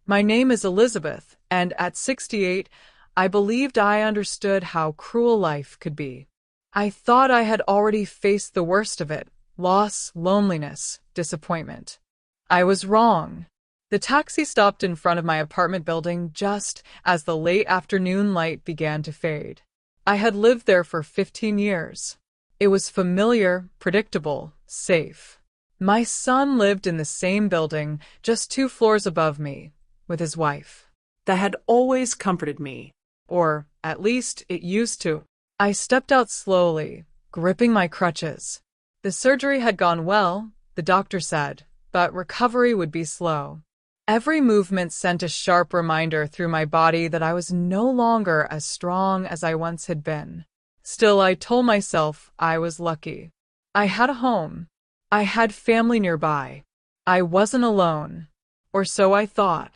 My name is Elizabeth, and at 68, I believed I understood how cruel life could be. I thought I had already faced the worst of it: loss, loneliness, disappointment. I was wrong. The taxi stopped in front of my apartment building just as the late afternoon light began to fade. I had lived there for 15 years. It was familiar, predictable, safe. My son lived in the same building, just 2 floors above me, with his wife. That had always comforted me. Or, at least, it used to. I stepped out slowly, gripping my crutches. The surgery had gone well, the doctor said, but recovery would be slow. Every movement sent a sharp reminder through my body that I was no longer as strong as I once had been. Still, I told myself I was lucky. I had a home. I had family nearby. I wasn't alone. Or so I thought.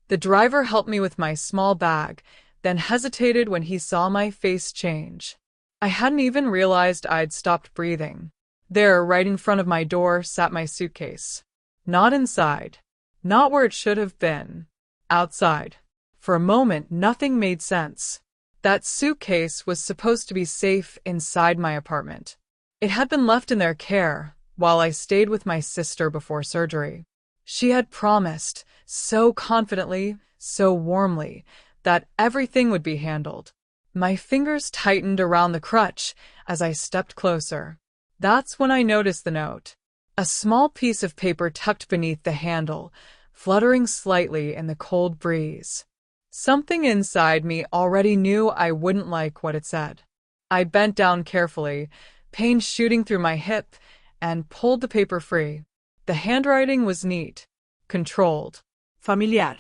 The driver helped me with my small bag, then hesitated when he saw my face change. I hadn't even realized I'd stopped breathing. There, right in front of my door, sat my suitcase. Not inside. Not where it should have been. Outside. For a moment, nothing made sense. That suitcase was supposed to be safe inside my apartment. It had been left in their care while I stayed with my sister before surgery. She had promised, so confidently, so warmly, that everything would be handled. My fingers tightened around the crutch as I stepped closer. That's when I noticed the note. A small piece of paper tucked beneath the handle, fluttering slightly in the cold breeze. Something inside me already knew I wouldn't like what it said. I bent down carefully, pain shooting through my hip, and pulled the paper free. The handwriting was neat, controlled. Familiar.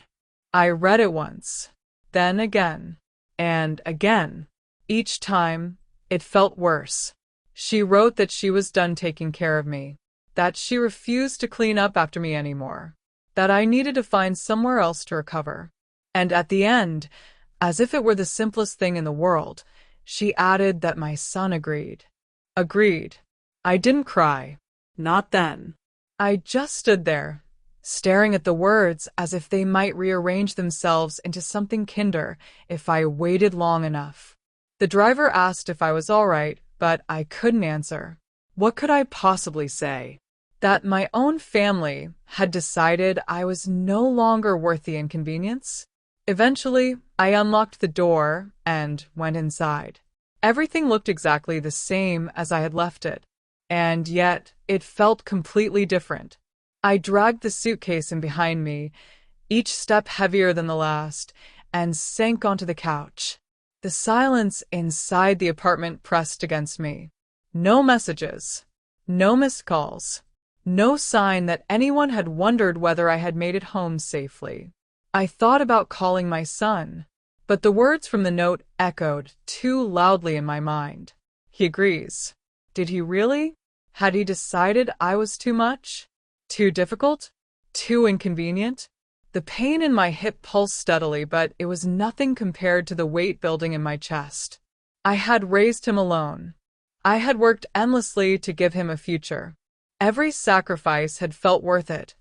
I read it once, then again, and again. Each time, it felt worse. She wrote that she was done taking care of me, that she refused to clean up after me anymore, that I needed to find somewhere else to recover. And at the end, as if it were the simplest thing in the world, she added that my son agreed. Agreed. I didn't cry. Not then. I just stood there, staring at the words as if they might rearrange themselves into something kinder if I waited long enough. The driver asked if I was all right, but I couldn't answer. What could I possibly say? That my own family had decided I was no longer worth the inconvenience? Eventually, I unlocked the door and went inside. Everything looked exactly the same as I had left it, and yet it felt completely different. I dragged the suitcase in behind me, each step heavier than the last, and sank onto the couch. The silence inside the apartment pressed against me. No messages, no missed calls, no sign that anyone had wondered whether I had made it home safely. I thought about calling my son, but the words from the note echoed too loudly in my mind. He agrees. Did he really? Had he decided I was too much? Too difficult? Too inconvenient? The pain in my hip pulsed steadily, but it was nothing compared to the weight building in my chest. I had raised him alone. I had worked endlessly to give him a future. Every sacrifice had felt worth it,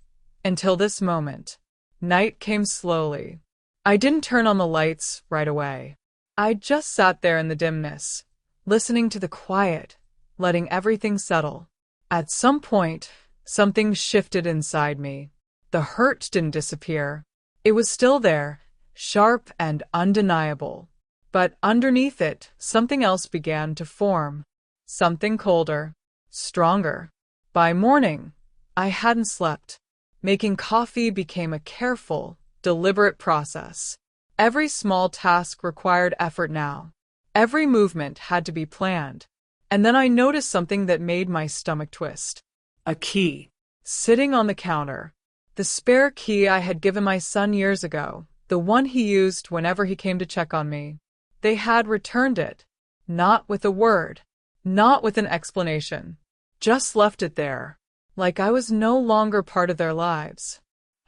until this moment. Night came slowly. I didn't turn on the lights right away. I just sat there in the dimness, listening to the quiet, letting everything settle. At some point, something shifted inside me. The hurt didn't disappear. It was still there, sharp and undeniable. But underneath it, something else began to form. Something colder, stronger. By morning, I hadn't slept. Making coffee became a careful, deliberate process. Every small task required effort now. Every movement had to be planned. And then I noticed something that made my stomach twist. A key. Sitting on the counter. The spare key I had given my son years ago, the one he used whenever he came to check on me. They had returned it. Not with a word. Not with an explanation. Just left it there. Like I was no longer part of their lives.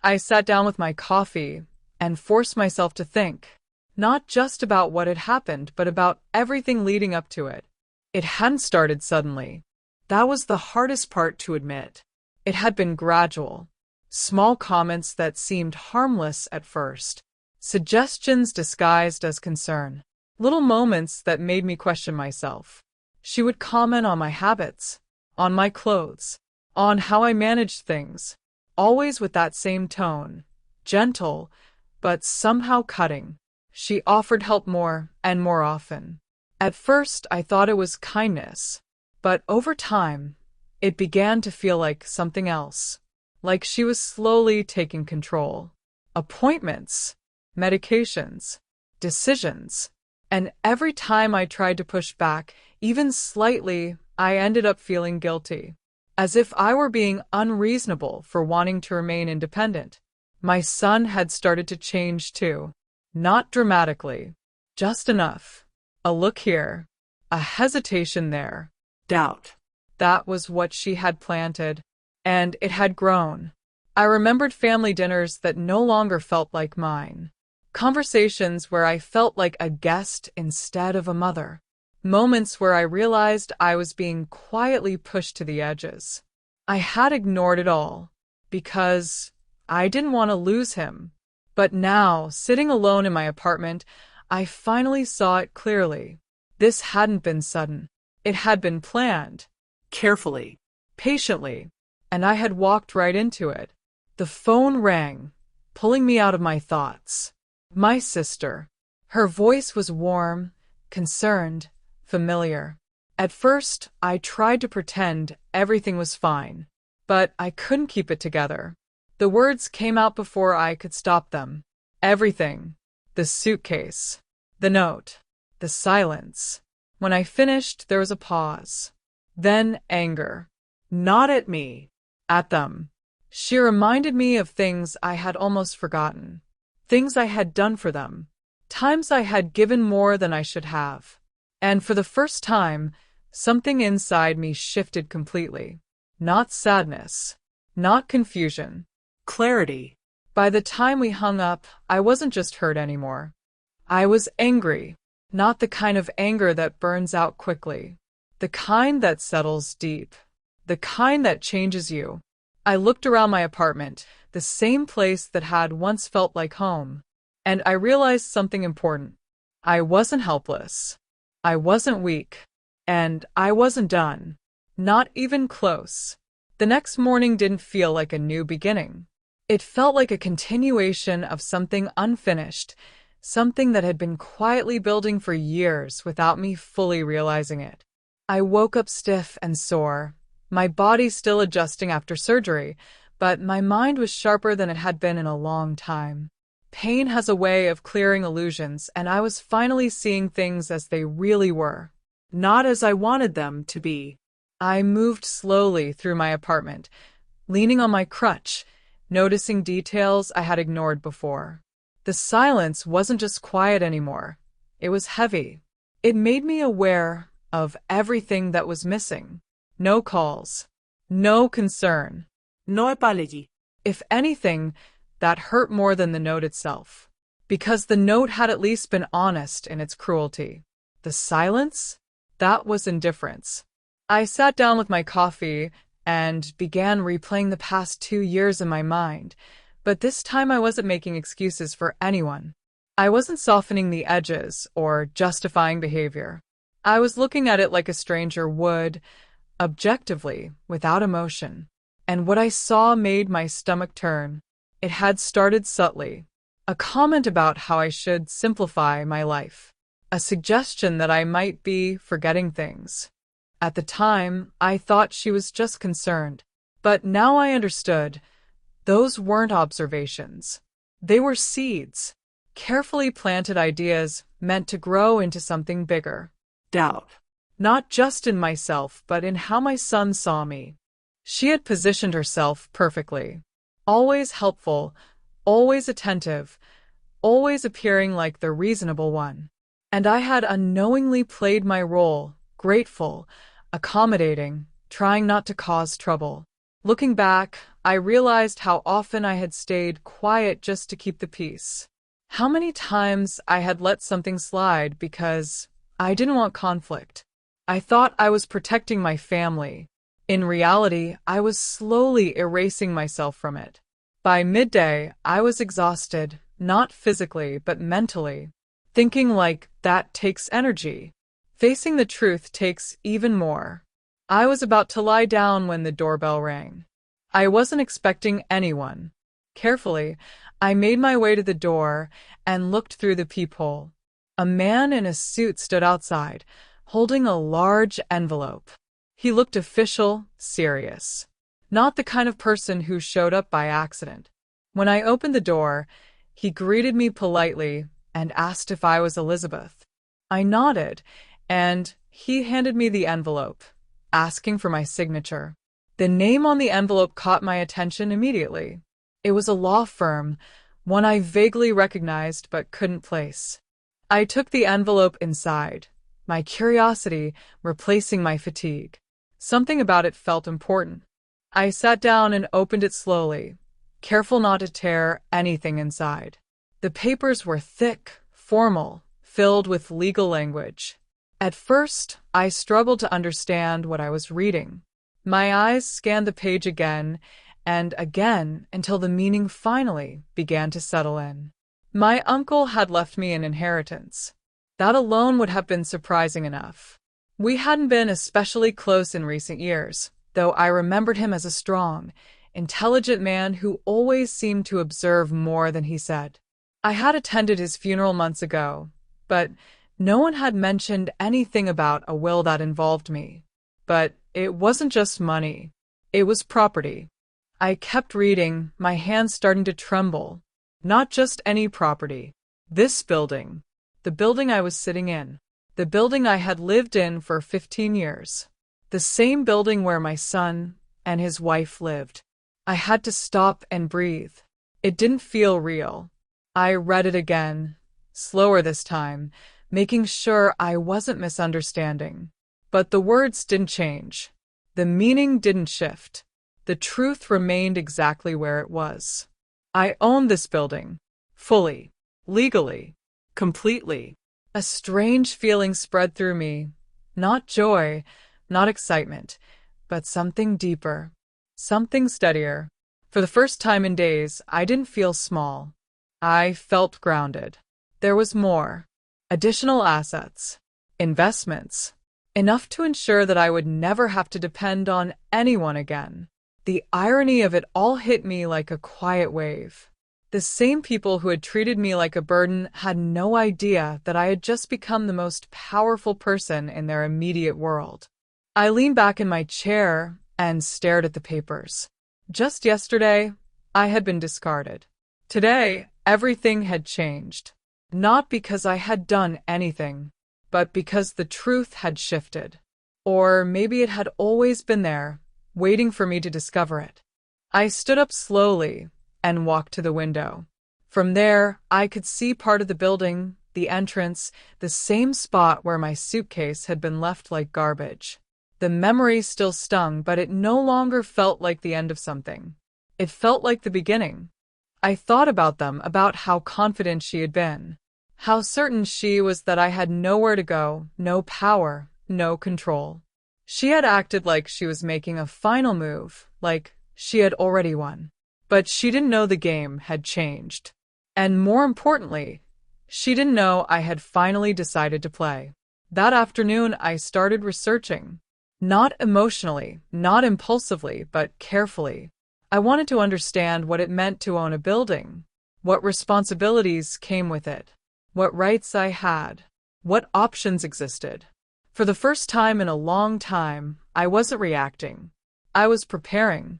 I sat down with my coffee and forced myself to think, not just about what had happened, but about everything leading up to it. It hadn't started suddenly. That was the hardest part to admit. It had been gradual. Small comments that seemed harmless at first. Suggestions disguised as concern. Little moments that made me question myself. She would comment on my habits, on my clothes, on how I managed things, always with that same tone, gentle, but somehow cutting. She offered help more and more often. At first, I thought it was kindness, but over time, it began to feel like something else, like she was slowly taking control. Appointments, medications, decisions, and every time I tried to push back, even slightly, I ended up feeling guilty, as if I were being unreasonable for wanting to remain independent. My son had started to change too. Not dramatically, just enough. A look here, a hesitation there. Doubt. That was what she had planted, and it had grown. I remembered family dinners that no longer felt like mine. Conversations where I felt like a guest instead of a mother. Moments where I realized I was being quietly pushed to the edges. I had ignored it all, because I didn't want to lose him. But now, sitting alone in my apartment, I finally saw it clearly. This hadn't been sudden. It had been planned. Carefully. Patiently. And I had walked right into it. The phone rang, pulling me out of my thoughts. My sister. Her voice was warm, concerned, familiar. At first, I tried to pretend everything was fine, but I couldn't keep it together. The words came out before I could stop them. Everything. The suitcase. The note. The silence. When I finished, there was a pause. Then anger. Not at me. At them. She reminded me of things I had almost forgotten. Things I had done for them. Times I had given more than I should have. And for the first time, something inside me shifted completely. Not sadness. Not confusion. Clarity. By the time we hung up, I wasn't just hurt anymore. I was angry. Not the kind of anger that burns out quickly. The kind that settles deep. The kind that changes you. I looked around my apartment, the same place that had once felt like home, and I realized something important. I wasn't helpless. I wasn't weak. And I wasn't done. Not even close. The next morning didn't feel like a new beginning. It felt like a continuation of something unfinished, something that had been quietly building for years without me fully realizing it. I woke up stiff and sore, my body still adjusting after surgery, but my mind was sharper than it had been in a long time. Pain has a way of clearing illusions, and I was finally seeing things as they really were, not as I wanted them to be. I moved slowly through my apartment, leaning on my crutch, noticing details I had ignored before. The silence wasn't just quiet anymore. It was heavy. It made me aware of everything that was missing. No calls. No concern. No apology. If anything, that hurt more than the note itself. Because the note had at least been honest in its cruelty. The silence? That was indifference. I sat down with my coffee and began replaying the past 2 years in my mind, but this time I wasn't making excuses for anyone. I wasn't softening the edges or justifying behavior. I was looking at it like a stranger would, objectively, without emotion. And what I saw made my stomach turn. It had started subtly. A comment about how I should simplify my life. A suggestion that I might be forgetting things. At the time, I thought she was just concerned. But now I understood. Those weren't observations. They were seeds. Carefully planted ideas meant to grow into something bigger. Doubt. Not just in myself, but in how my son saw me. She had positioned herself perfectly. Always helpful, always attentive, always appearing like the reasonable one. And I had unknowingly played my role, grateful, accommodating, trying not to cause trouble. Looking back, I realized how often I had stayed quiet just to keep the peace. How many times I had let something slide because I didn't want conflict. I thought I was protecting my family. In reality, I was slowly erasing myself from it. By midday, I was exhausted, not physically, but mentally. Thinking like that takes energy. Facing the truth takes even more. I was about to lie down when the doorbell rang. I wasn't expecting anyone. Carefully, I made my way to the door and looked through the peephole. A man in a suit stood outside, holding a large envelope. He looked official, serious. Not the kind of person who showed up by accident. When I opened the door, he greeted me politely and asked if I was Elizabeth. I nodded, and he handed me the envelope, asking for my signature. The name on the envelope caught my attention immediately. It was a law firm, one I vaguely recognized but couldn't place. I took the envelope inside, my curiosity replacing my fatigue. Something about it felt important. I sat down and opened it slowly, careful not to tear anything inside. The papers were thick, formal, filled with legal language. At first, I struggled to understand what I was reading. My eyes scanned the page again and again until the meaning finally began to settle in. My uncle had left me an inheritance. That alone would have been surprising enough. We hadn't been especially close in recent years, though I remembered him as a strong, intelligent man who always seemed to observe more than he said. I had attended his funeral months ago, but no one had mentioned anything about a will that involved me. But it wasn't just money. It was property. I kept reading, my hands starting to tremble. Not just any property. This building. The building I was sitting in. The building I had lived in for 15 years. The same building where my son and his wife lived. I had to stop and breathe. It didn't feel real. I read it again, slower this time, making sure I wasn't misunderstanding. But the words didn't change. The meaning didn't shift. The truth remained exactly where it was. I owned this building. Fully. Legally. Completely. A strange feeling spread through me. Not joy, not excitement, but something deeper. Something steadier. For the first time in days, I didn't feel small. I felt grounded. There was more. Additional assets. Investments. Enough to ensure that I would never have to depend on anyone again. The irony of it all hit me like a quiet wave. The same people who had treated me like a burden had no idea that I had just become the most powerful person in their immediate world. I leaned back in my chair and stared at the papers. Just yesterday, I had been discarded. Today, everything had changed. Not because I had done anything, but because the truth had shifted. Or maybe it had always been there, waiting for me to discover it. I stood up slowly and walked to the window. From there, I could see part of the building, the entrance, the same spot where my suitcase had been left like garbage. The memory still stung, but it no longer felt like the end of something. It felt like the beginning. I thought about them, about how confident she had been. How certain she was that I had nowhere to go, no power, no control. She had acted like she was making a final move, like she had already won. But she didn't know the game had changed. And more importantly, she didn't know I had finally decided to play. That afternoon, I started researching. Not emotionally, not impulsively, but carefully. I wanted to understand what it meant to own a building, what responsibilities came with it, what rights I had, what options existed. For the first time in a long time, I wasn't reacting. I was preparing.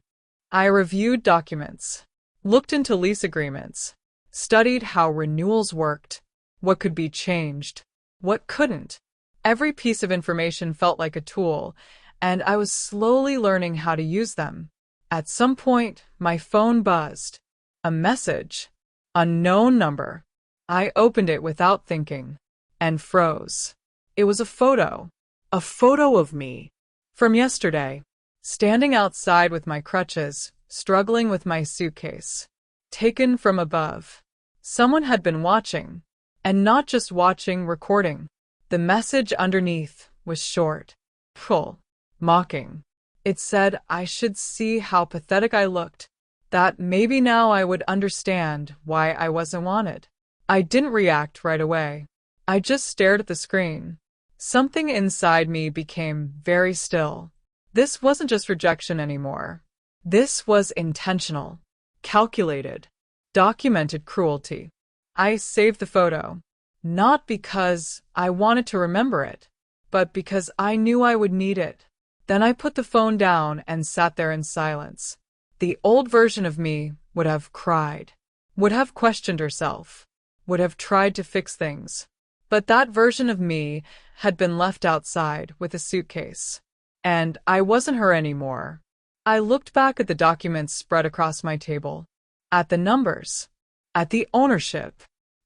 I reviewed documents, looked into lease agreements, studied how renewals worked, what could be changed, what couldn't. Every piece of information felt like a tool, and I was slowly learning how to use them. At some point, my phone buzzed. A message. Unknown number. I opened it without thinking, and froze. It was a photo. A photo of me. From yesterday. Standing outside with my crutches, struggling with my suitcase. Taken from above. Someone had been watching. And not just watching, recording. The message underneath was short. Full. Mocking. It said I should see how pathetic I looked. that maybe now I would understand why I wasn't wanted. I didn't react right away. I just stared at the screen. Something inside me became very still. This wasn't just rejection anymore. This was intentional, calculated, documented cruelty. I saved the photo, not because I wanted to remember it, but because I knew I would need it. Then I put the phone down and sat there in silence. The old version of me would have cried, would have questioned herself, would have tried to fix things. But that version of me had been left outside with a suitcase. And I wasn't her anymore. I looked back at the documents spread across my table, at the numbers, at the ownership,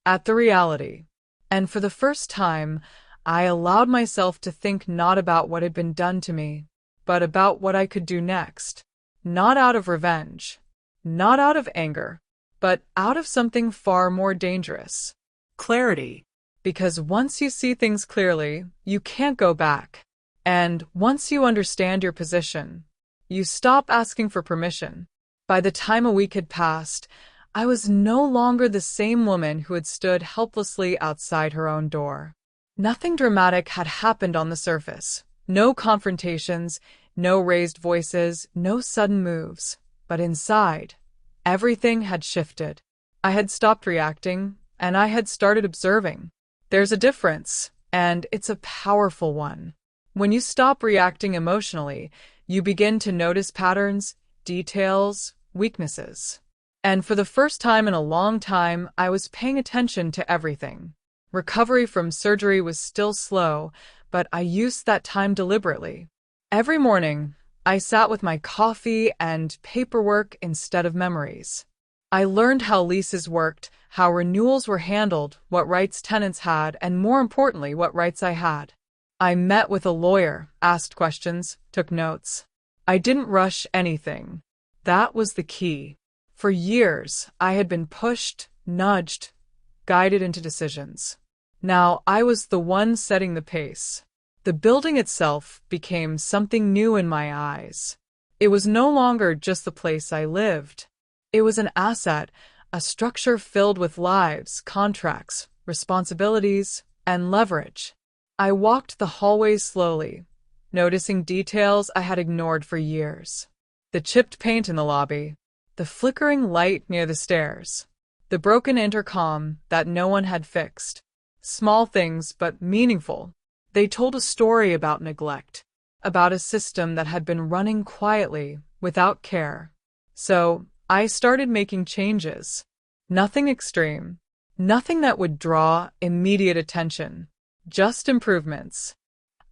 at the reality. And for the first time, I allowed myself to think not about what had been done to me, but about what I could do next. Not out of revenge, not out of anger, but out of something far more dangerous. Clarity. Because once you see things clearly, you can't go back. And once you understand your position, you stop asking for permission. By the time a week had passed, I was no longer the same woman who had stood helplessly outside her own door. Nothing dramatic had happened on the surface. No confrontations, no raised voices, no sudden moves. But inside, everything had shifted. I had stopped reacting, and I had started observing. There's a difference, and it's a powerful one. When you stop reacting emotionally, you begin to notice patterns, details, weaknesses. And for the first time in a long time, I was paying attention to everything. Recovery from surgery was still slow, but I used that time deliberately. Every morning, I sat with my coffee and paperwork instead of memories. I learned how leases worked, how renewals were handled, what rights tenants had, and more importantly, what rights I had. I met with a lawyer, asked questions, took notes. I didn't rush anything. That was the key. For years, I had been pushed, nudged, guided into decisions. Now I was the one setting the pace. The building itself became something new in my eyes. It was no longer just the place I lived. It was an asset, a structure filled with lives, contracts, responsibilities, and leverage. I walked the hallways slowly, noticing details I had ignored for years. The chipped paint in the lobby, the flickering light near the stairs, the broken intercom that no one had fixed. Small things, but meaningful. They told a story about neglect, about a system that had been running quietly, without care. So, I started making changes. Nothing extreme. Nothing that would draw immediate attention. Just improvements.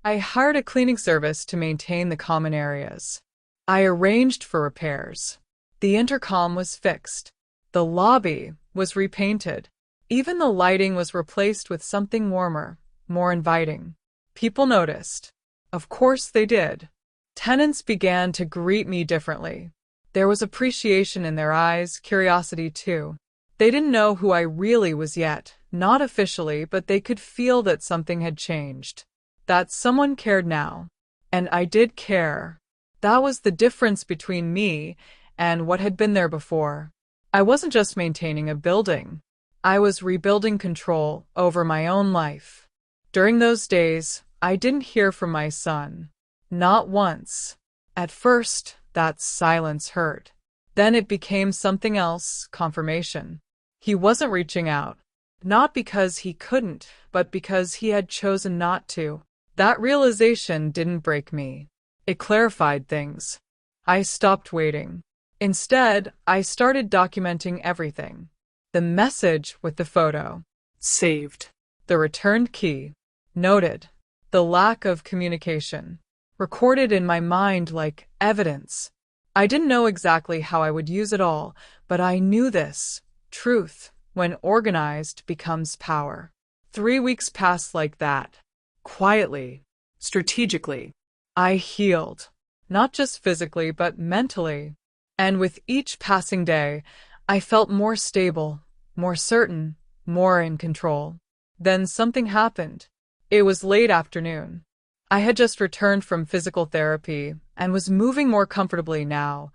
I hired a cleaning service to maintain the common areas. I arranged for repairs. The intercom was fixed. The lobby was repainted. Even the lighting was replaced with something warmer, more inviting. People noticed. Of course they did. Tenants began to greet me differently. There was appreciation in their eyes, curiosity too. They didn't know who I really was yet, not officially, but they could feel that something had changed. That someone cared now. And I did care. That was the difference between me and what had been there before. I wasn't just maintaining a building. I was rebuilding control over my own life. During those days, I didn't hear from my son. Not once. At first, that silence hurt. Then it became something else, confirmation. He wasn't reaching out. Not because he couldn't, but because he had chosen not to. That realization didn't break me. It clarified things. I stopped waiting. Instead, I started documenting everything. The message with the photo. Saved. The returned key. Noted. The lack of communication. Recorded in my mind like evidence. I didn't know exactly how I would use it all, but I knew this. Truth, when organized, becomes power. 3 weeks passed like that. Quietly. Strategically. I healed. Not just physically, but mentally. And with each passing day, I felt more stable, more certain, more in control. Then something happened. It was late afternoon. I had just returned from physical therapy and was moving more comfortably now,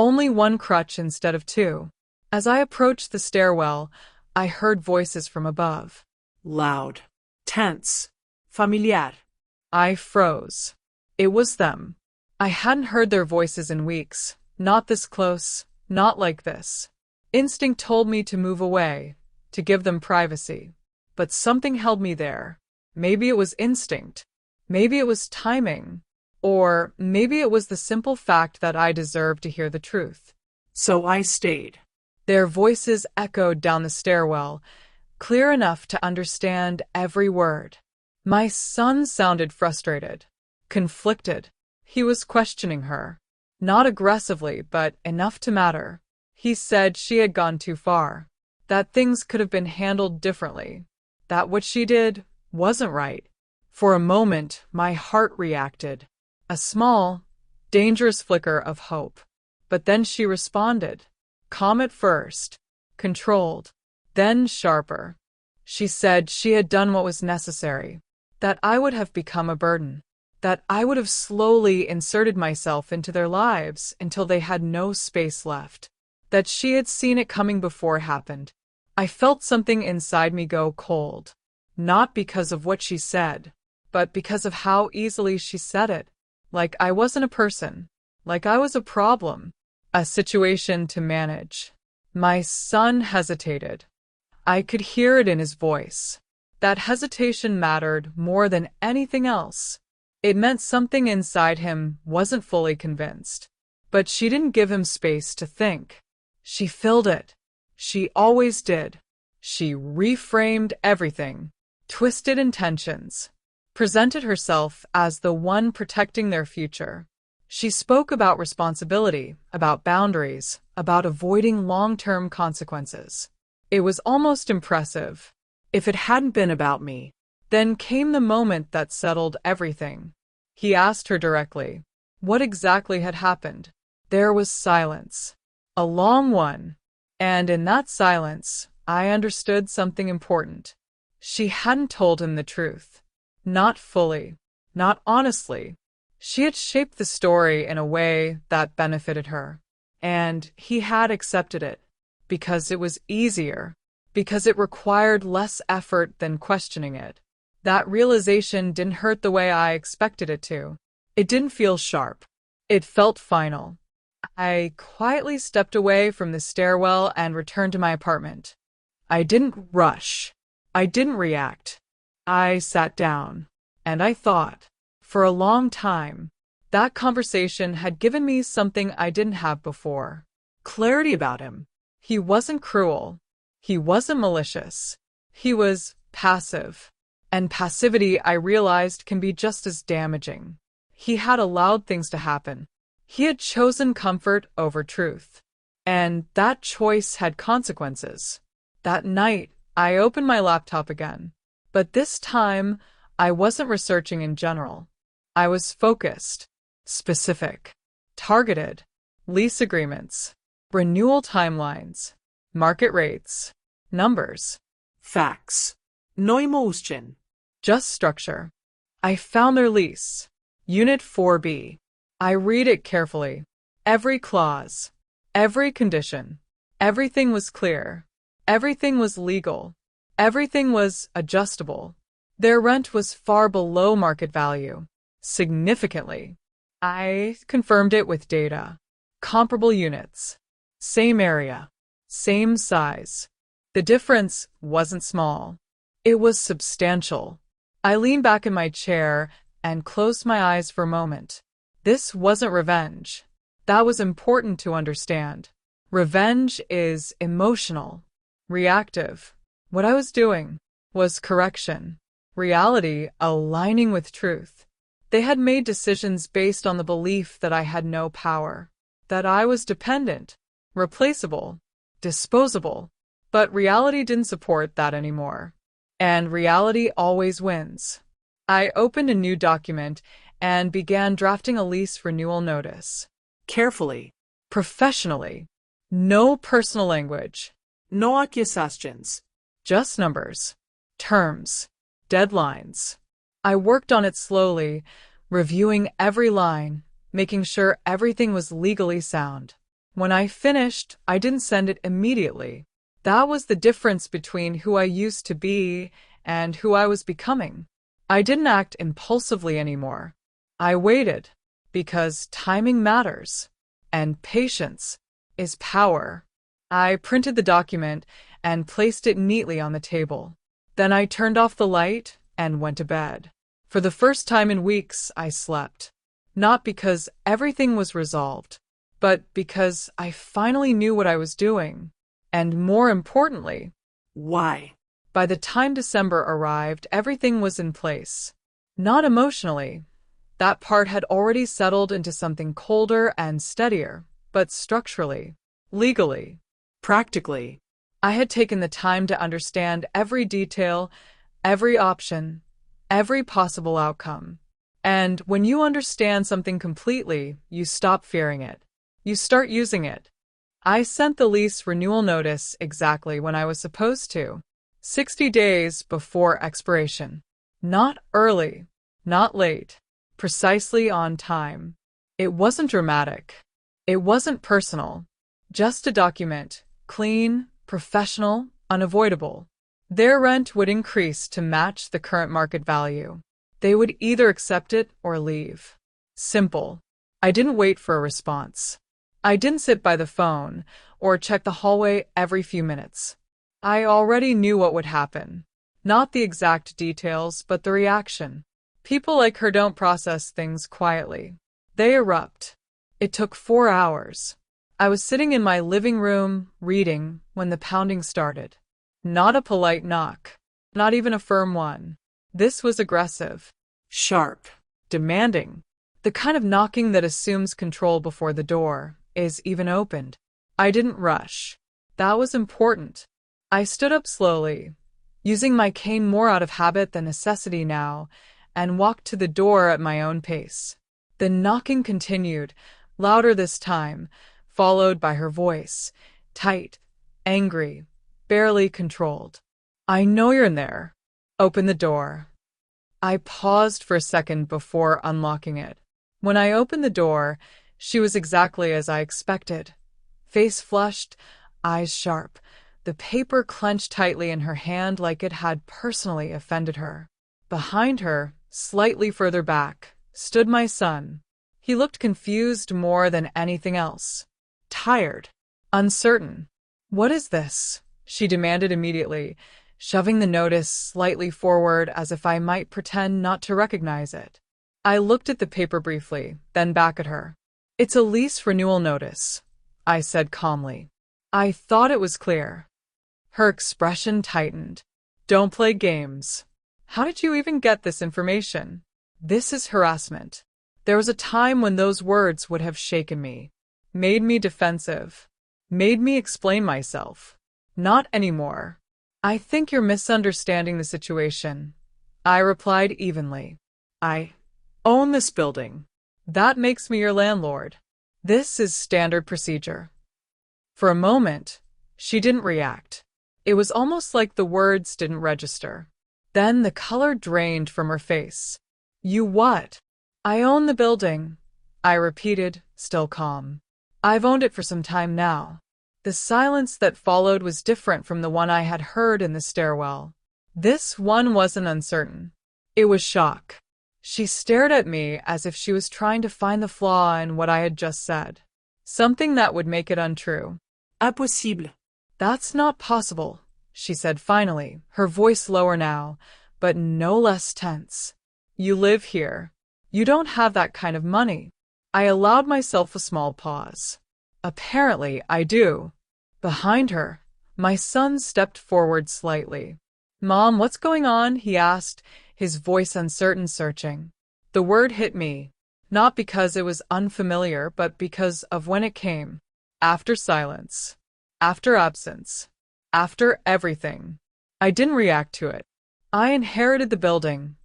only one crutch instead of two. As I approached the stairwell, I heard voices from above. Loud. Tense. Familiar. I froze. It was them. I hadn't heard their voices in weeks. Not this close, not like this. Instinct told me to move away, to give them privacy. But something held me there. Maybe it was instinct. Maybe it was timing. Or maybe it was the simple fact that I deserved to hear the truth. So I stayed. Their voices echoed down the stairwell, clear enough to understand every word. My son sounded frustrated, conflicted. He was questioning her. Not aggressively, but enough to matter. He said she had gone too far, that things could have been handled differently, that what she did wasn't right. For a moment, my heart reacted. A small, dangerous flicker of hope. But then she responded. Calm at first, controlled, then sharper. She said she had done what was necessary, that I would have become a burden, that I would have slowly inserted myself into their lives until they had no space left, that she had seen it coming before it happened. I felt something inside me go cold, not because of what she said, but because of how easily she said it, like I wasn't a person, like I was a problem, a situation to manage. My son hesitated. I could hear it in his voice. That hesitation mattered more than anything else. It meant something inside him wasn't fully convinced. But she didn't give him space to think. She filled it. She always did. She reframed everything, twisted intentions, presented herself as the one protecting their future. She spoke about responsibility, about boundaries, about avoiding long-term consequences. It was almost impressive. If it hadn't been about me. Then came the moment that settled everything. He asked her directly, what exactly had happened? There was silence. A long one. And in that silence, I understood something important. She hadn't told him the truth. Not fully. Not honestly. She had shaped the story in a way that benefited her. And he had accepted it. Because it was easier. Because it required less effort than questioning it. That realization didn't hurt the way I expected it to. It didn't feel sharp. It felt final. I quietly stepped away from the stairwell and returned to my apartment. I didn't rush. I didn't react. I sat down. And I thought. For a long time, that conversation had given me something I didn't have before. Clarity about him. He wasn't cruel. He wasn't malicious. He was passive. And passivity, I realized, can be just as damaging. He had allowed things to happen. He had chosen comfort over truth. And that choice had consequences. That night, I opened my laptop again. But this time, I wasn't researching in general. I was focused, specific, targeted, lease agreements, renewal timelines, market rates, numbers, Facts. No emotion. just structure. I found their lease, Unit 4B. I read it carefully. Every clause, every condition, everything was clear. Everything was legal. Everything was adjustable. Their rent was far below market value. Significantly. I confirmed it with data. Comparable units. Same area. Same size. The difference wasn't small. It was substantial. I leaned back in my chair and closed my eyes for a moment. This wasn't revenge. That was important to understand. Revenge is emotional, reactive. What I was doing was correction. Reality aligning with truth. They had made decisions based on the belief that I had no power, that I was dependent, replaceable, disposable. But reality didn't support that anymore. And reality always wins. I opened a new document and began drafting a lease renewal notice. Carefully. Professionally. No personal language. No accusations. Just numbers. Terms. Deadlines. I worked on it slowly, reviewing every line, making sure everything was legally sound. When I finished, I didn't send it immediately. That was the difference between who I used to be and who I was becoming. I didn't act impulsively anymore. I waited, because timing matters, and patience is power. I printed the document and placed it neatly on the table. Then I turned off the light and went to bed. For the first time in weeks, I slept. Not because everything was resolved, but because I finally knew what I was doing. And more importantly, Why? by the time December arrived, everything was in place. Not emotionally. That part had already settled into something colder and steadier, but structurally, legally. Practically. I had taken the time to understand every detail, every option, every possible outcome. And when you understand something completely, you stop fearing it. You start using it. I sent the lease renewal notice exactly when I was supposed to, 60 days before expiration. Not early, not late, precisely on time. It wasn't dramatic. It wasn't personal. Just a document, clean, professional, unavoidable. Their rent would increase to match the current market value. They would either accept it or leave. Simple. I didn't wait for a response. I didn't sit by the phone or check the hallway every few minutes. I already knew what would happen. Not the exact details, but the reaction. People like her don't process things quietly. They erupt. It took 4 hours. I was sitting in my living room, reading, when the pounding started. Not a polite knock. Not even a firm one. This was aggressive. Sharp. Demanding. The kind of knocking that assumes control before the door is even opened. I didn't rush. That was important. I stood up slowly, using my cane more out of habit than necessity now, and walked to the door at my own pace. The knocking continued, louder this time, followed by her voice, tight, angry, barely controlled. "I know you're in there. Open the door." I paused for a second before unlocking it. When I opened the door, she was exactly as I expected. Face flushed, eyes sharp, the paper clenched tightly in her hand like it had personally offended her. Behind her, slightly further back, stood my son. He looked confused more than anything else. Tired. Uncertain. "What is this?" she demanded immediately, shoving the notice slightly forward as if I might pretend not to recognize it. I looked at the paper briefly, then back at her. "It's a lease renewal notice," I said calmly. I thought it was clear. Her expression tightened. "Don't play games. How did you even get this information? This is harassment." There was a time when those words would have shaken me, made me defensive, made me explain myself. Not anymore. "I think you're misunderstanding the situation," I replied evenly. "I own this building. That makes me your landlord. This is standard procedure." For a moment, she didn't react. It was almost like the words didn't register. Then the color drained from her face. "You what?" "I own the building," I repeated, still calm. "I've owned it for some time now." The silence that followed was different from the one I had heard in the stairwell. This one wasn't uncertain. It was shock. She stared at me as if she was trying to find the flaw in what I had just said. Something that would make it untrue. Impossible. "That's not possible," she said finally, her voice lower now, but no less tense. "You live here. You don't have that kind of money." I allowed myself a small pause. "Apparently, I do." Behind her, my son stepped forward slightly. "Mom, what's going on?" he asked, his voice uncertain, searching. The word hit me, not because it was unfamiliar, but because of when it came. After silence. After absence. After everything. I didn't react to it. "I inherited the building,"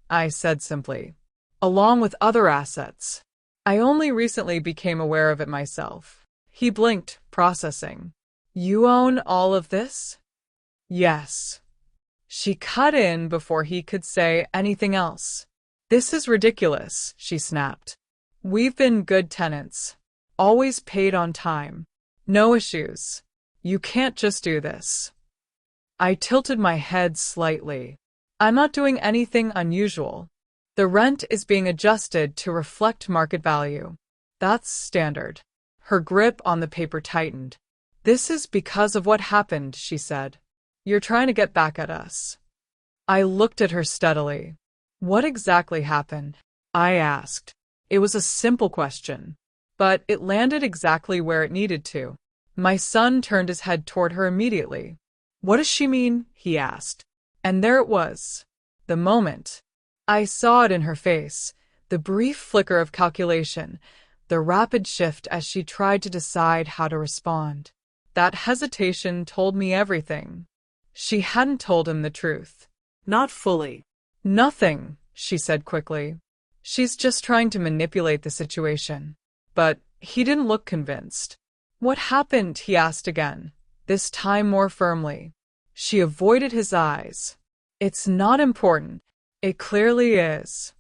I said simply, "along with other assets. I only recently became aware of it myself." He blinked, processing. "You own all of this?" "Yes." She cut in before he could say anything else. "This is ridiculous," she snapped. "We've been good tenants. always paid on time. No issues. You can't just do this. I tilted my head slightly. I'm not doing anything unusual. The rent is being adjusted to reflect market value. That's standard. Her grip on the paper tightened. This is because of what happened, she said. You're trying to get back at us. I looked at her steadily. What exactly happened? I asked. It was a simple question, but it landed exactly where it needed to. My son turned his head toward her immediately. What does she mean? He asked. And there it was. The moment. I saw it in her face, the brief flicker of calculation, the rapid shift as she tried to decide how to respond. That hesitation told me everything. She hadn't told him the truth. Not fully. Nothing, she said quickly. She's just trying to manipulate the situation. But he didn't look convinced. What happened? He asked again, this time more firmly. She avoided his eyes. It's not important. It clearly is.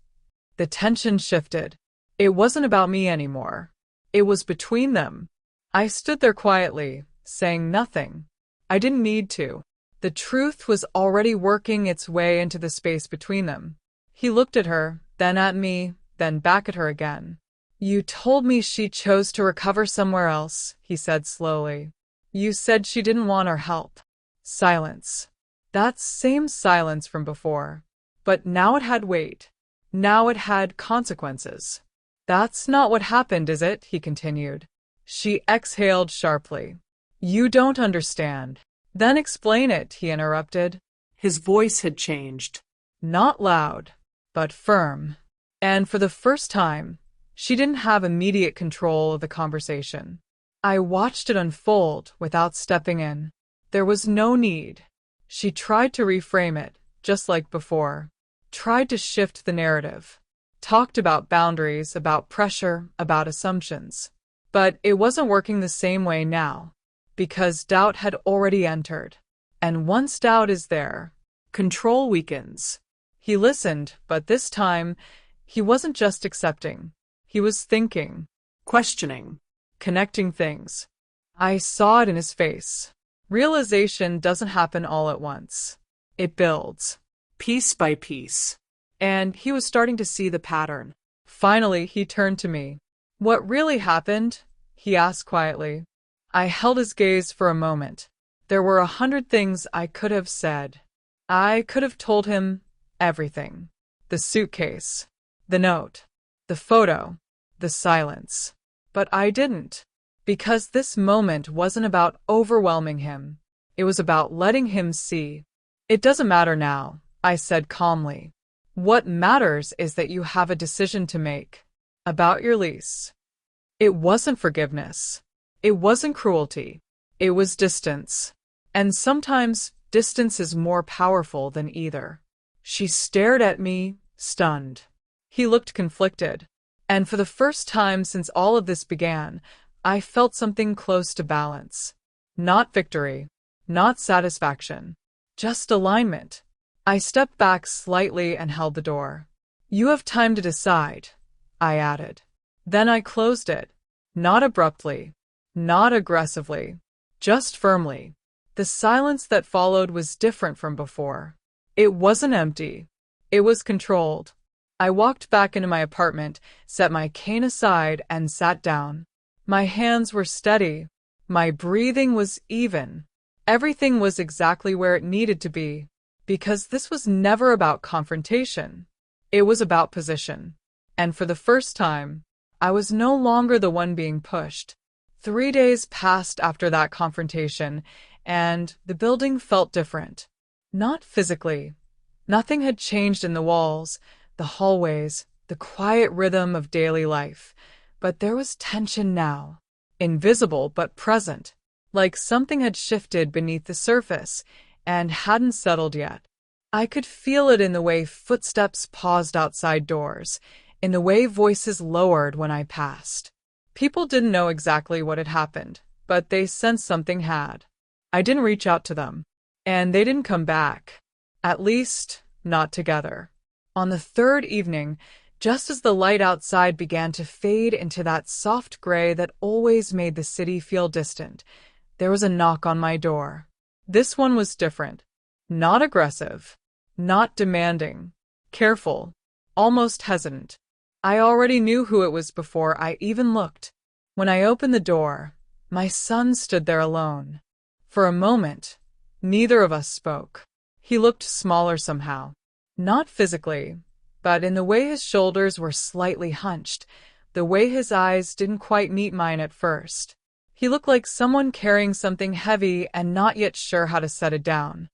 The tension shifted. It wasn't about me anymore. It was between them. I stood there quietly, saying nothing. I didn't need to. The truth was already working its way into the space between them. He looked at her, then at me, then back at her again. You told me she chose to recover somewhere else, he said slowly. You said she didn't want our help. Silence. That same silence from before. But now it had weight. Now it had consequences. That's not what happened, is it? He continued. She exhaled sharply. You don't understand. Then explain it, he interrupted. His voice had changed. Not loud, but firm. And for the first time, she didn't have immediate control of the conversation. I watched it unfold without stepping in. There was no need. She tried to reframe it, just like before. Tried to shift the narrative. Talked about boundaries, about pressure, about assumptions. But it wasn't working the same way now, because doubt had already entered. And once doubt is there, control weakens. He listened, but this time, he wasn't just accepting. He was thinking, Questioning. connecting things. I saw it in his face. Realization doesn't happen all at once. It builds. Piece by piece. And he was starting to see the pattern. Finally, he turned to me. What really happened? He asked quietly. I held his gaze for a moment. There were 100 things I could have said. I could have told him everything. The suitcase, the note, the photo, the silence. But I didn't. Because this moment wasn't about overwhelming him. It was about letting him see. It doesn't matter now, I said calmly. What matters is that you have a decision to make. About your lease. It wasn't forgiveness. It wasn't cruelty. It was distance. And sometimes distance is more powerful than either. She stared at me, stunned. He looked conflicted. And for the first time since all of this began, I felt something close to balance. Not victory. Not satisfaction. Just alignment. I stepped back slightly and held the door. You have time to decide, I added. Then I closed it. Not abruptly. Not aggressively. Just firmly. The silence that followed was different from before. It wasn't empty. It was controlled. I walked back into my apartment, set my cane aside, and sat down. My hands were steady. My breathing was even. Everything was exactly where it needed to be. Because this was never about confrontation. It was about position. And for the first time, I was no longer the one being pushed. 3 days passed after that confrontation, and the building felt different. Not physically. Nothing had changed in the walls, the hallways, the quiet rhythm of daily life. But there was tension now. Invisible but present. Like something had shifted beneath the surface and hadn't settled yet. I could feel it in the way footsteps paused outside doors, in the way voices lowered when I passed. People didn't know exactly what had happened, but they sensed something had. I didn't reach out to them, and they didn't come back. At least, not together. On the third evening, Just as the light outside began to fade into that soft gray that always made the city feel distant, there was a knock on my door. This one was different. Not aggressive. Not demanding. Careful. Almost hesitant. I already knew who it was before I even looked. When I opened the door, my son stood there alone. For a moment, neither of us spoke. He looked smaller somehow. Not physically, but in the way his shoulders were slightly hunched, the way his eyes didn't quite meet mine at first. He looked like someone carrying something heavy and not yet sure how to set it down.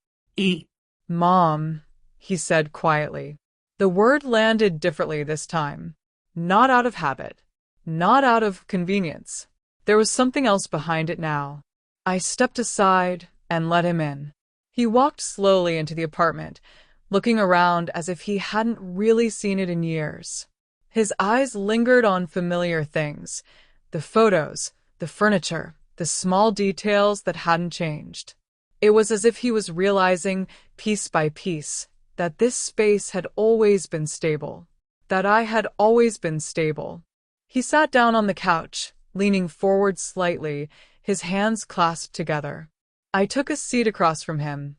Mom, he said quietly. The word landed differently this time. Not out of habit. Not out of convenience. There was something else behind it now. I stepped aside and let him in. He walked slowly into the apartment, looking around as if he hadn't really seen it in years. His eyes lingered on familiar things, the photos, the furniture, the small details that hadn't changed. It was as if he was realizing, piece by piece, that this space had always been stable, that I had always been stable. He sat down on the couch, leaning forward slightly, his hands clasped together. I took a seat across from him,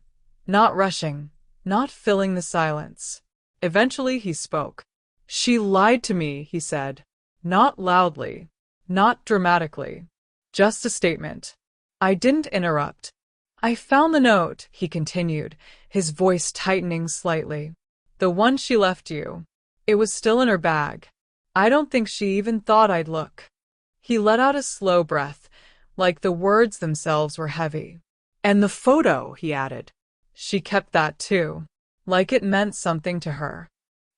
not rushing, not filling the silence. Eventually he spoke. She lied to me, he said. Not loudly, not dramatically. Just a statement. I didn't interrupt. I found the note, he continued, his voice tightening slightly. The one she left you. It was still in her bag. I don't think she even thought I'd look. He let out a slow breath, like the words themselves were heavy. And the photo, he added. She kept that too, like it meant something to her.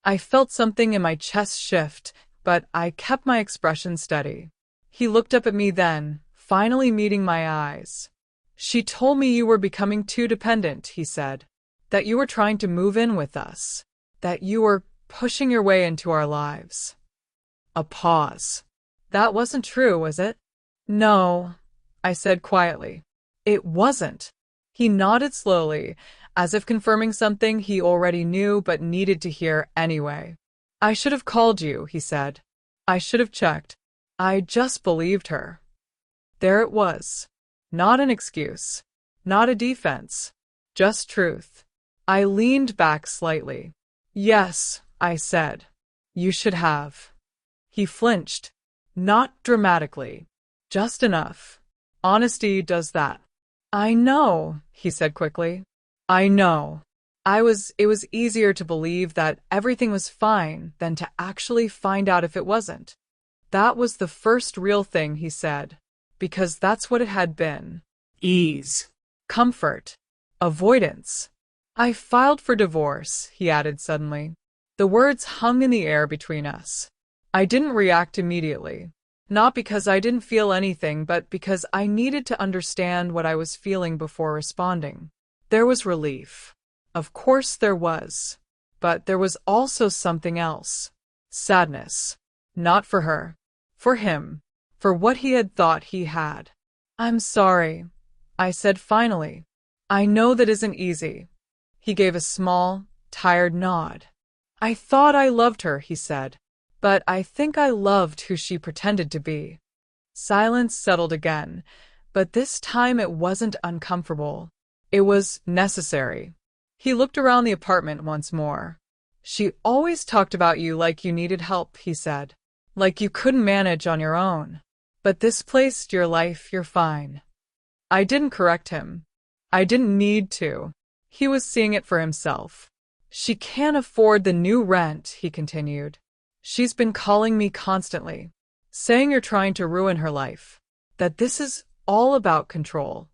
I felt something in my chest shift, but I kept my expression steady. He looked up at me then, finally meeting my eyes. She told me you were becoming too dependent, he said. That you were trying to move in with us. That you were pushing your way into our lives. A pause. That wasn't true, was it? No, I said quietly. It wasn't. He nodded slowly, as if confirming something he already knew but needed to hear anyway. I should have called you, he said. I should have checked. I just believed her. There it was. Not an excuse. Not a defense. Just truth. I leaned back slightly. Yes, I said. You should have. He flinched. Not dramatically. Just enough. Honesty does that. I know, he said quickly. I know. It was easier to believe that everything was fine than to actually find out if it wasn't. That was the first real thing he said, because that's what it had been. Ease. Comfort. Avoidance. I filed for divorce, he added suddenly. The words hung in the air between us. I didn't react immediately. Not because I didn't feel anything, but because I needed to understand what I was feeling before responding. There was relief. Of course there was. But there was also something else. Sadness. Not for her. For him. For what he had thought he had. I'm sorry, I said finally. I know that isn't easy. He gave a small, tired nod. I thought I loved her, he said. But I think I loved who she pretended to be. Silence settled again, but this time it wasn't uncomfortable. It was necessary. He looked around the apartment once more. She always talked about you like you needed help, he said. Like you couldn't manage on your own. But this place, your life, you're fine. I didn't correct him. I didn't need to. He was seeing it for himself. She can't afford the new rent, he continued. She's been calling me constantly, saying you're trying to ruin her life, that this is all about control.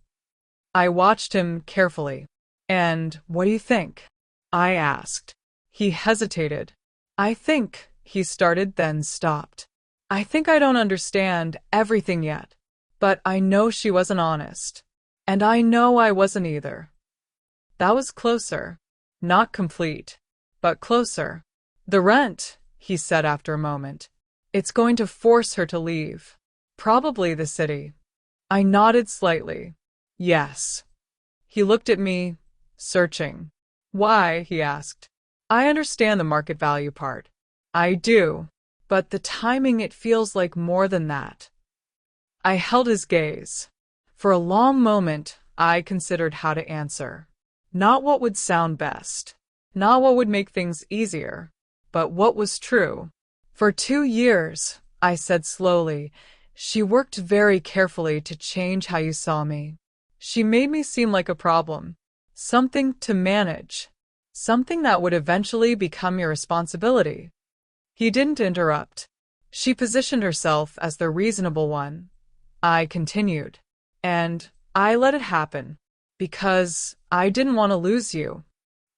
I watched him carefully. And what do you think? I asked. He hesitated. I think, he started, then stopped. I think I don't understand everything yet, but I know she wasn't honest. And I know I wasn't either. That was closer. Not complete, but closer. The rent, he said after a moment. It's going to force her to leave. Probably the city. I nodded slightly. Yes. He looked at me, searching. Why? He asked. I understand the market value part. I do. But the timing, it feels like more than that. I held his gaze. For a long moment, I considered how to answer. Not what would sound best. Not what would make things easier. But what was true. For 2 years, I said slowly, she worked very carefully to change how you saw me. She made me seem like a problem. Something to manage. Something that would eventually become your responsibility. He didn't interrupt. She positioned herself as the reasonable one. I continued. And I let it happen. Because I didn't want to lose you.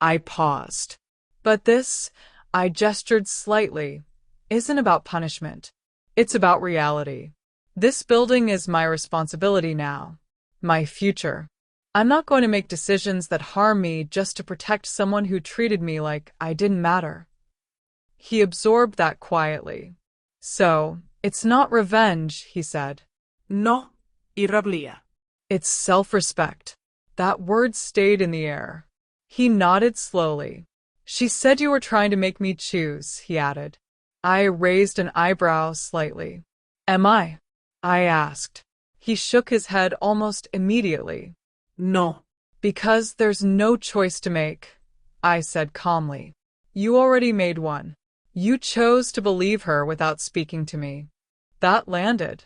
I paused. But this, I gestured slightly, isn't about punishment. It's about reality. This building is my responsibility now. My future. I'm not going to make decisions that harm me just to protect someone who treated me like I didn't matter. He absorbed that quietly. So, it's not revenge, he said. No, irrevelia. It's self-respect. That word stayed in the air. He nodded slowly. She said you were trying to make me choose, he added. I raised an eyebrow slightly. Am I? I asked. He shook his head almost immediately. No. Because there's no choice to make, I said calmly. You already made one. You chose to believe her without speaking to me. That landed.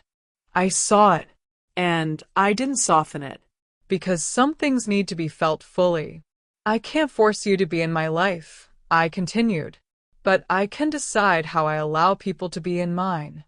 I saw it. And I didn't soften it. Because some things need to be felt fully. I can't force you to be in my life, I continued. But I can decide how I allow people to be in mine.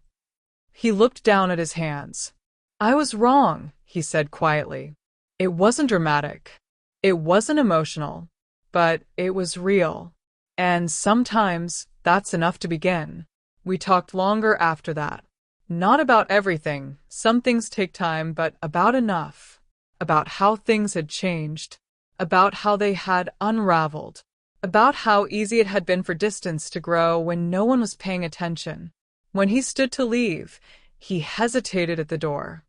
He looked down at his hands. I was wrong, he said quietly. It wasn't dramatic. It wasn't emotional. But it was real. And sometimes that's enough to begin. We talked longer after that. Not about everything. Some things take time, but about enough. About how things had changed. About how they had unraveled. About how easy it had been for distance to grow when no one was paying attention. When he stood to leave, he hesitated at the door.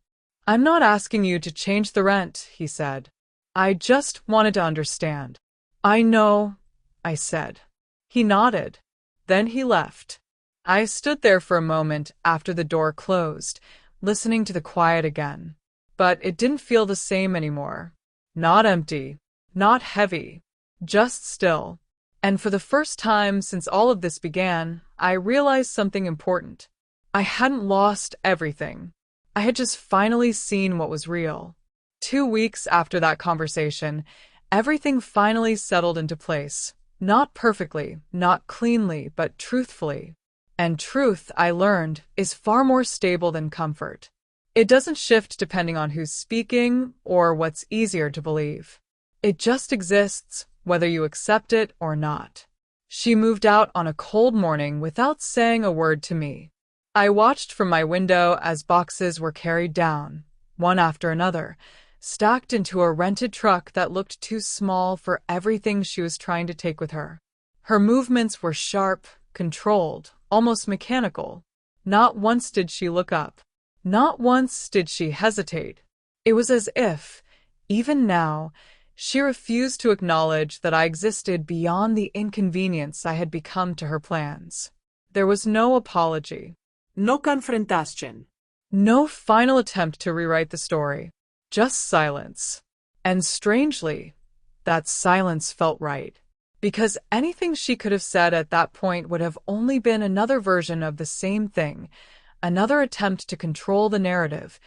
I'm not asking you to change the rent, he said. I just wanted to understand. I know, I said. He nodded. Then he left. I stood there for a moment after the door closed, listening to the quiet again. But it didn't feel the same anymore. Not empty. Not heavy. Just still. And for the first time since all of this began, I realized something important. I hadn't lost everything. I had just finally seen what was real. 2 weeks after that conversation, everything finally settled into place. Not perfectly, not cleanly, but truthfully. And truth, I learned, is far more stable than comfort. It doesn't shift depending on who's speaking or what's easier to believe. It just exists, whether you accept it or not. She moved out on a cold morning without saying a word to me. I watched from my window as boxes were carried down, one after another, stacked into a rented truck that looked too small for everything she was trying to take with her. Her movements were sharp, controlled, almost mechanical. Not once did she look up. Not once did she hesitate. It was as if, even now, she refused to acknowledge that I existed beyond the inconvenience I had become to her plans. There was no apology. No confrontación. No final attempt to rewrite the story. Just silence. And strangely, that silence felt right. Because anything she could have said at that point would have only been another version of the same thing, another attempt to control the narrative,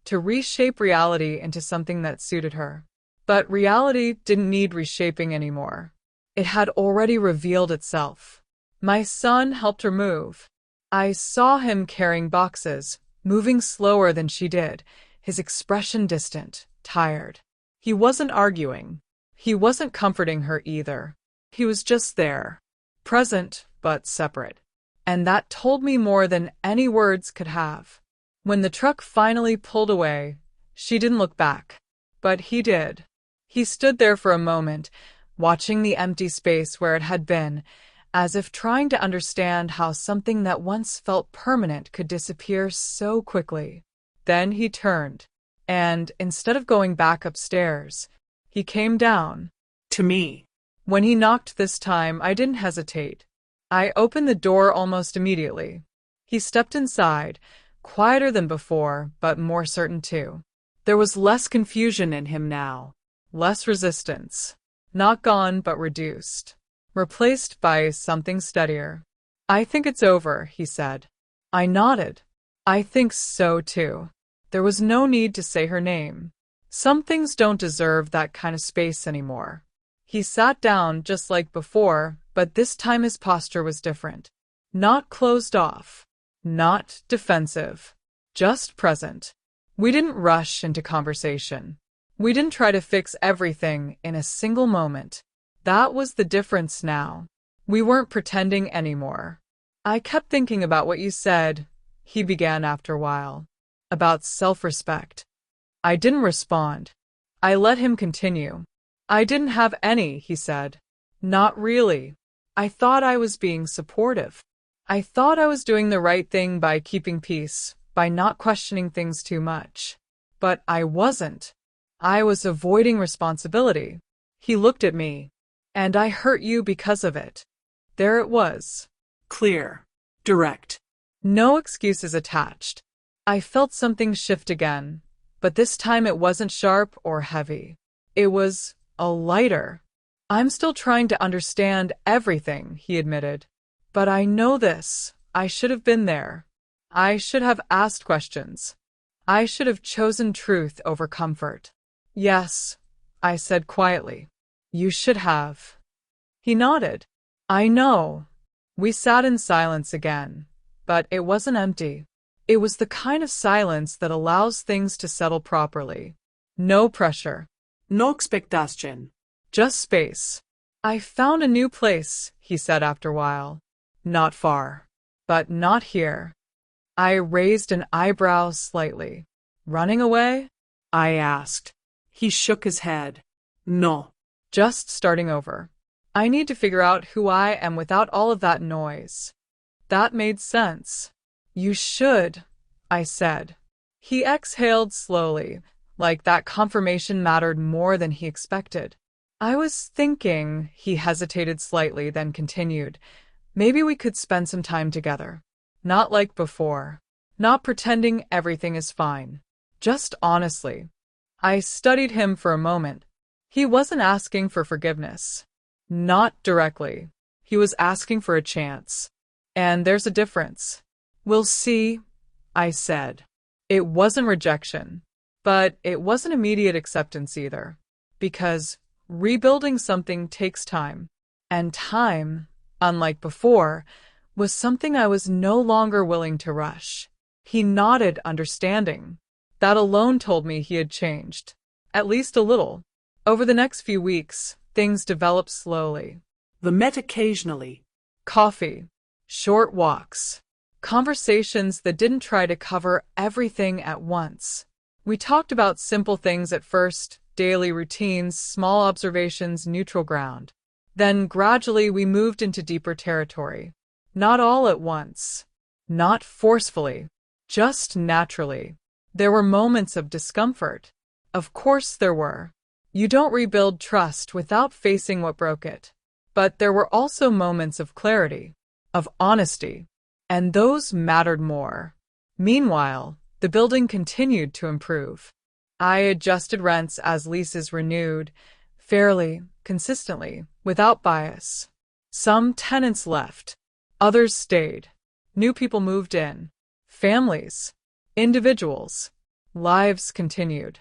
to reshape reality into something that suited her. But reality didn't need reshaping anymore. It had already revealed itself. My son helped her move. I saw him carrying boxes, moving slower than she did, his expression distant, tired. He wasn't arguing. He wasn't comforting her either. He was just there, present but separate. And that told me more than any words could have. When the truck finally pulled away, she didn't look back. But he did. He stood there for a moment, watching the empty space where it had been, as if trying to understand how something that once felt permanent could disappear so quickly. Then he turned, and instead of going back upstairs, he came down. To me. When he knocked this time, I didn't hesitate. I opened the door almost immediately. He stepped inside, quieter than before, but more certain too. There was less confusion in him now, less resistance. Not gone, but reduced. Replaced by something steadier. I think it's over, he said. I nodded. I think so too. There was no need to say her name. Some things don't deserve that kind of space anymore. He sat down just like before, but this time his posture was different. Not closed off. Not defensive. Just present. We didn't rush into conversation. We didn't try to fix everything in a single moment. That was the difference now. We weren't pretending anymore. I kept thinking about what you said, he began after a while. About self-respect. I didn't respond. I let him continue. I didn't have any, he said. Not really. I thought I was being supportive. I thought I was doing the right thing by keeping peace, by not questioning things too much. But I wasn't. I was avoiding responsibility. He looked at me. And I hurt you because of it. There it was. Clear. Direct. No excuses attached. I felt something shift again, but this time it wasn't sharp or heavy. It was a lighter. I'm still trying to understand everything, he admitted. But I know this. I should have been there. I should have asked questions. I should have chosen truth over comfort. Yes, I said quietly. You should have. He nodded. I know. We sat in silence again, but it wasn't empty. It was the kind of silence that allows things to settle properly. No pressure. No expectation. Just space. I found a new place, he said after a while. Not far. But not here. I raised an eyebrow slightly. Running away? I asked. He shook his head. No. Just starting over. I need to figure out who I am without all of that noise. That made sense. You should, I said. He exhaled slowly, like that confirmation mattered more than he expected. I was thinking, he hesitated slightly, then continued. Maybe we could spend some time together. Not like before. Not pretending everything is fine. Just honestly. I studied him for a moment. He wasn't asking for forgiveness. Not directly. He was asking for a chance. And there's a difference. We'll see, I said. It wasn't rejection, but it wasn't immediate acceptance either. Because rebuilding something takes time. And time, unlike before, was something I was no longer willing to rush. He nodded, understanding. That alone told me he had changed. At least a little. Over the next few weeks, things developed slowly. The met occasionally. Coffee. Short walks. Conversations that didn't try to cover everything at once. We talked about simple things at first, daily routines, small observations, neutral ground. Then gradually we moved into deeper territory. Not all at once. Not forcefully. Just naturally. There were moments of discomfort. Of course there were. You don't rebuild trust without facing what broke it. But there were also moments of clarity, of honesty. And those mattered more. Meanwhile, the building continued to improve. I adjusted rents as leases renewed, fairly, consistently, without bias. Some tenants left. Others stayed. New people moved in. Families. Individuals. Lives continued.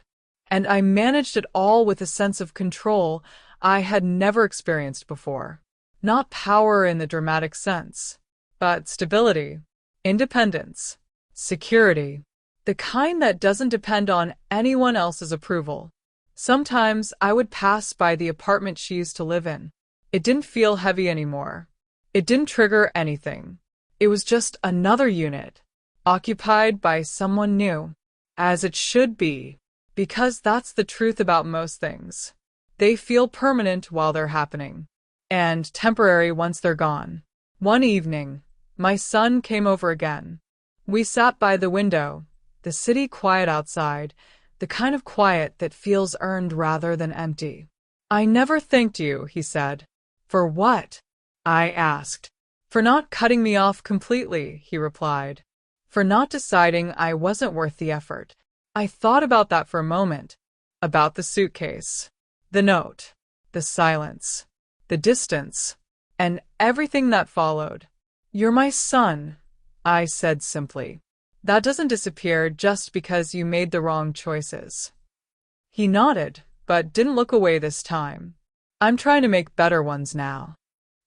And I managed it all with a sense of control I had never experienced before. Not power in the dramatic sense, but stability, independence, security, the kind that doesn't depend on anyone else's approval. Sometimes I would pass by the apartment she used to live in. It didn't feel heavy anymore. It didn't trigger anything. It was just another unit, occupied by someone new, as it should be, because that's the truth about most things. They feel permanent while they're happening, and temporary once they're gone. One evening, my son came over again. We sat by the window, the city quiet outside, the kind of quiet that feels earned rather than empty. I never thanked you, he said. For what? I asked. For not cutting me off completely, he replied. For not deciding I wasn't worth the effort. I thought about that for a moment. About the suitcase, the note, the silence, the distance, and everything that followed. You're my son, I said simply. That doesn't disappear just because you made the wrong choices. He nodded, but didn't look away this time. I'm trying to make better ones now.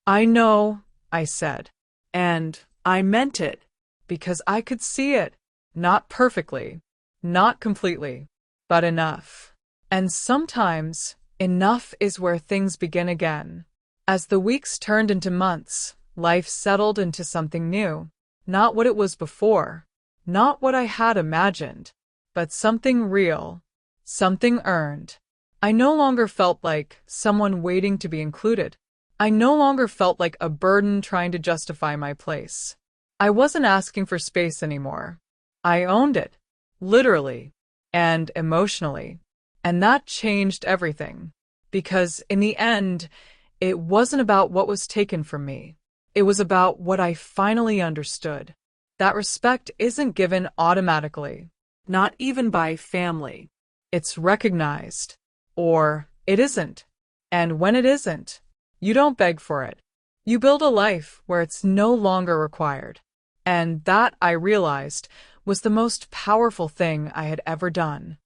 I know, I said. And I meant it. Because I could see it. Not perfectly, not completely, but enough. And sometimes, enough is where things begin again. As the weeks turned into months, life settled into something new. Not what it was before, not what I had imagined, but something real, something earned. I no longer felt like someone waiting to be included. I no longer felt like a burden trying to justify my place. I wasn't asking for space anymore. I owned it, literally and emotionally. And that changed everything. Because in the end, it wasn't about what was taken from me. It was about what I finally understood. That respect isn't given automatically. Not even by family. It's recognized. Or it isn't. And when it isn't, you don't beg for it. You build a life where it's no longer required. And that, I realized, was the most powerful thing I had ever done.